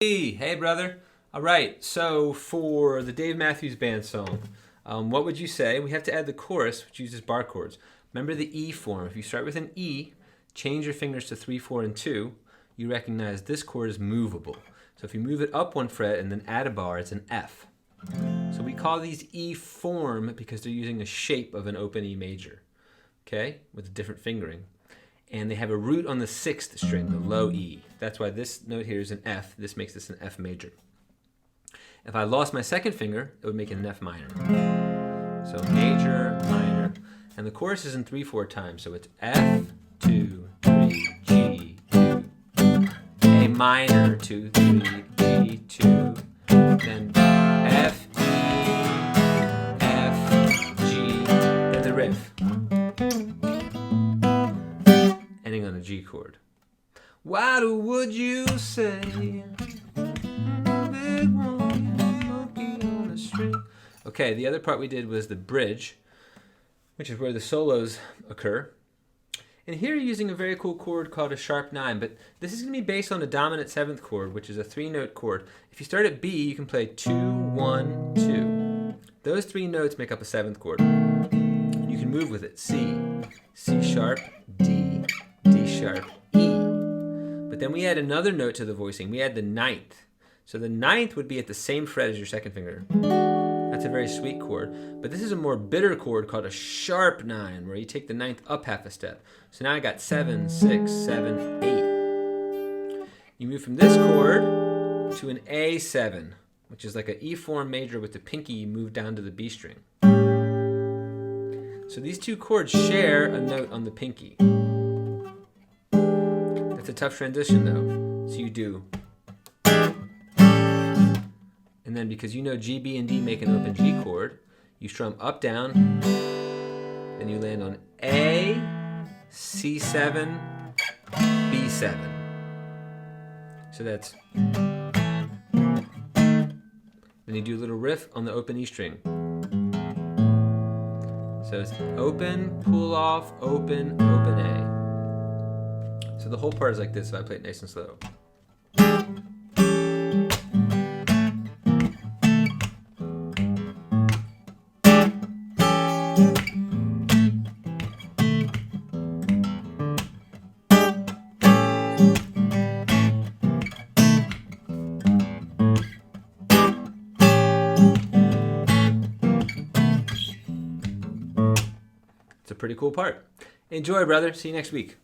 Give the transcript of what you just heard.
Hey, brother. All right, so for the Dave Matthews Band song, what would you say? We have to add the chorus, which uses bar chords. Remember the E form. If you start with an E, change your fingers to 3, 4, and 2, you recognize this chord is movable. So if you move it up one fret and then add a bar, it's an F. So we call these E form because they're using a shape of an open E major, okay, with a different fingering. And they have a root on the 6th string, the low E. That's why this note here is an F. This makes this an F major. If I lost my second finger, it would make it an F minor. So major, minor. And the chorus is in 3/4 time, so it's F, 2, 3, G, 2, A minor, 2, 3, G, 2, then F, E, F, G, then the riff. Ending on a G chord. What would you say? Big monkey on a string. Okay, the other part we did was the bridge, which is where the solos occur. And here you're using a very cool chord called a sharp 9, but this is going to be based on a dominant 7th chord, which is a 3-note chord. If you start at B, you can play 2, 1, 2. Those 3 notes make up a 7th chord. You can move with it. C, C sharp, D, D sharp, E. But then we add another note to the voicing. We add the 9th. So the 9th would be at the same fret as your second finger. That's a very sweet chord. But this is a more bitter chord called a sharp 9, where you take the 9th up half a step. So now I got 7, 6, 7, 8. You move from this chord to an A7, which is like an E form major with the pinky moved down to the B string. So these two chords share a note on the pinky. That's a tough transition though. So you do. And then because you know G, B, and D make an open G chord, you strum up, down, then you land on A, C7, B7. So that's. Then you do a little riff on the open E string. So it's open, pull off, open, open A. So the whole part is like this, so I play it nice and slow. It's a pretty cool part. Enjoy, brother. See you next week.